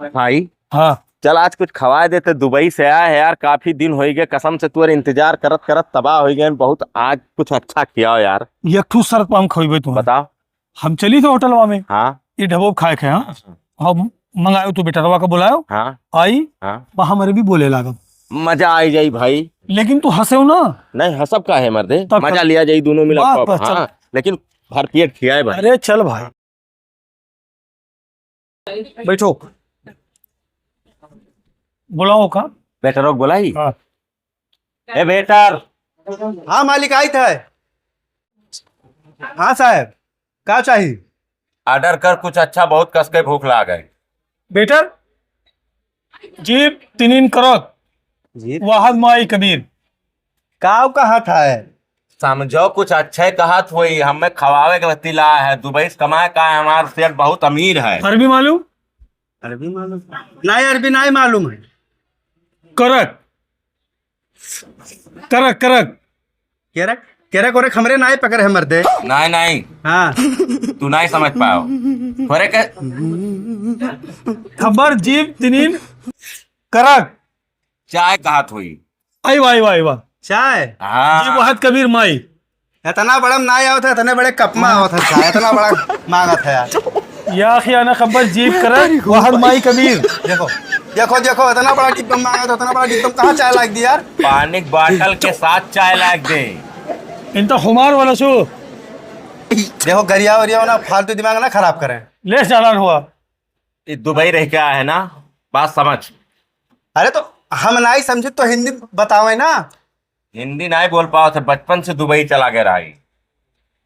भाई हाँ चल आज कुछ खवा देते। दुबई से आया है यार, काफी दिन हो गए, कसम से तुअर इंतजार करत करत तबाह हो गए बहुत। आज कुछ अच्छा खियाओ यार। एक ठू सर पाम खइबे तुम्हें। बताओ। हम चली थे होटलवा में, हाँ ये ढबोब खाए खे। हाँ हम मंगायो तो बेटरवा का बुलायो, हाँ आई हाँ, वहां हमारे भी बोले लागल, मजा आई जाई भाई। लेकिन तू हंसे ना। नहीं हसब का है मर्दे, तब मजा लिया जाई दोनों मिला वाह, खूब। बस चल। हाँ लेकिन भर पेट खियाए भाई। अरे चल भाई बैठो, बुलाओ का। बेटरों को बुलाई। हाँ ए बेटर। हाँ मालिक आई था। हाँ साहब, क्या चाहिए? ऑर्डर कर कुछ अच्छा, बहुत कस के भूख ला गए। बेटर जीप तिनिन करत जी वाहद माई कबीर। काव कहा था? समझो कुछ अच्छे कहत हुई, हमें खवावे के बत्ती लाया है। दुबई से कमाए का है, हमारा सेठ बहुत अमीर है। अरबी मालूम? अरबी मालूम नहीं? अरबी नहीं मालूम है। करक करक करक केरा केरा कोरे खमरे नहीं पकड़े हम मर्दे। नहीं नहीं, हाँ तू नहीं समझ पाओ। थोड़े के खबर जीप तिनिन करक चाय कहत हुई। आई वाह आई वाह आई वाह। चाय जी हाँ वाहद कबीर माई। इतना बड़ा नहीं आवत है, इतने बड़े कप में आवत है चाय। इतना बड़ा मांगत है यार। या खियाना खबर जीप करक वाहद माई कबीर। देखो देखो देखो, इतना बड़ा डिब्बा मांगा था, इतना बड़ा डिब्बा में कहाँ चाय लाग दी यार? पानी की बोतल के साथ चाय लाग दे। इनका खुमार वाला सो देखो गरिया वरिया ना फालतू दिमाग ना खराब करें। ले चालान हुआ। ये दुबई रह के आया है ना, बात समझ। अरे तो हम नहीं समझे तो हिंदी बतावे ना। हिंदी नहीं बोल पाओ तो बचपन से दुबई चला गया रही।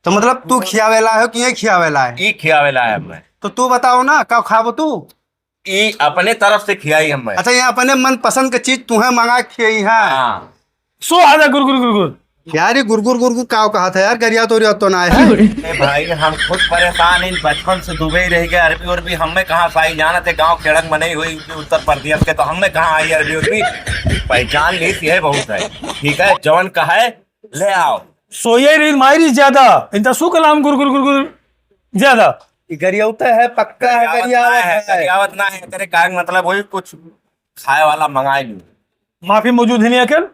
तो मतलब तू खियावेला है कि ये खियावेला है? ई खियावेला है हमें। तो तू बताओ ना, कब खाबो तू? ई अपने तरफ से खियाई हमें। अच्छा, ये अपने मन पसंद के चीज तुम्हें मंगा खियाई है। हाँ सो आजा गुर गुर गुर गुर। यार ये गुरगुर गुरगुर काव कहा था यार? गरिया तो ना है। ए भाई हम खुद परेशान हैं, बचपन से दुबई रह गए। अरबी उर्बी हमें कहाँ साई जाना थे, गांव खेड़क में नहीं हुई उत्तर प्रदेश के, तो हमें कहाँ आई अरबी उर्बी। पहचान ली यह बहुत है। ठीक है, जवन का है ले आओ। सोये रीत मायरी ज्यादा इनका सु कलाम गुर गुर गुर गुर ज्यादा। गरियावत है, पक्का है गरियावत है। गरियावत ना है तेरे का मतलब वही कुछ खाए वाला मंगाए नहीं। माफी मौजूद है नहीं अकेल?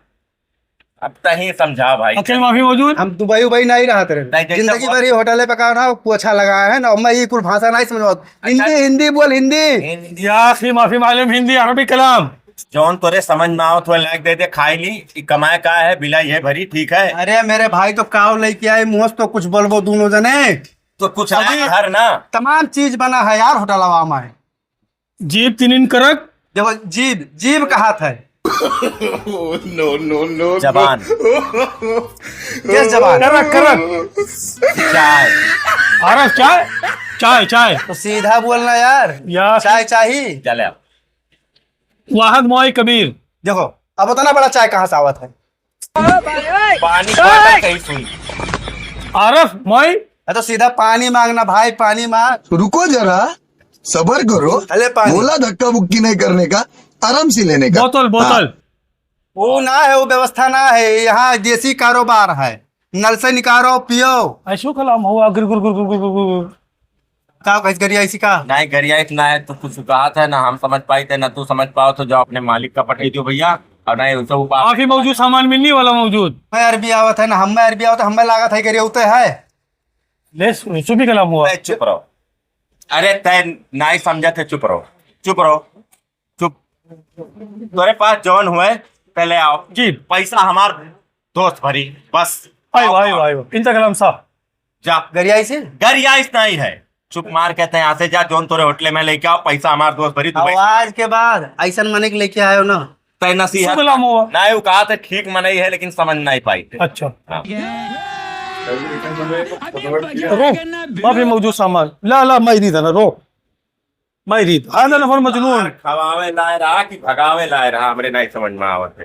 अब तही समझा भाई। अकेल माफी मौजूद? हम दुबई उबई नहीं रहा तेरे नहीं, जैसे जिंदगी वो- भर ही होटल पका ना पोछा लगाया है ना। मैं ये कुछ भाषा नहीं समझ। हिंदी हिंदी बोल हिंदी। या अखी माफी मालूम हिंदी अरबी कलाम। जौन तोरे समझ में आओ तो लाइक दे दे, खाई ली। ई कमाए का है, बिलाई है भरी। ठीक है, अरे मेरे भाई तो काव लेके आए मुँह तो कुछ बोलबो दोनों जने। तो कुछ है घर ना। तमाम चीज बना है यार होटलवा में। जीप तिनिन करक देखो जीव जीव कहा था। जबान, किस जबान? करक करक चाय। अरब चाय चाय चाय। तो सीधा बोलना यार। या चाय चाहिए? चले अब। वाहद माई कबीर। देखो अब उतना बड़ा चाय कहाँ से आवत है? पानी की बोतल कहीं सुई। अरब माई तो सीधा पानी मांगना भाई, पानी मांग। रुको जरा, सबर करो। अरे पानी बोला धक्का मुक्की नहीं करने का, आराम से लेने का। बोतल बोतल। वो ना है, वो व्यवस्था ना है। यहाँ देसी कारोबार है, नल से निकालो पियो। ऐसो कलाम हुआ गुर गुर गुर गुर गुर गुर गुर। का कैसे करिए इसी का? नहीं गरिया इतना है तो कुछ कहा था ना, हम समझ पाए थे ना तू समझ पाओ, तो जाओ अपने मालिक का पठाई दो भैया। और नहीं उसे ऊपर माफी मौजूद सामान मिलने वाला मौजूद। मैं अरबी आवत है ना, हमें अरबी आवत है, हमें लागत है करिए उते है। ले सुबह कलाम हुआ। ए, चुप रहो। अरे तय नहीं समझा थे, चुप रहो चुप रहो चुप। तोरे पास जौन हुए पहले आओ जी पैसा हमार दोस्त भरी बस। आई आई आई इनका कलाम साहब। जा गरिया इसे गरिया इतना ही है। चुप मार कहते हैं यहाँ से जा, जौन तोरे होटल में लेके आओ, पैसा हमार दोस्त भरी। दुबई आवाज के बाद ऐसा मने के लेके आयो ना। तय नसीहत शुभ कलाम हुआ। नहीं, वो कहा था ठीक मनाई है लेकिन समझ नहीं पाई थे। अच्छा हाँ। रो माफी मौजूद सामान। ला ला मैं रीत है ना, रो मैं रीत। आधा नफर मजनून। खवावे लाए रहा कि भगावे लाए रहा, हमरे नहीं समझ में आवत है।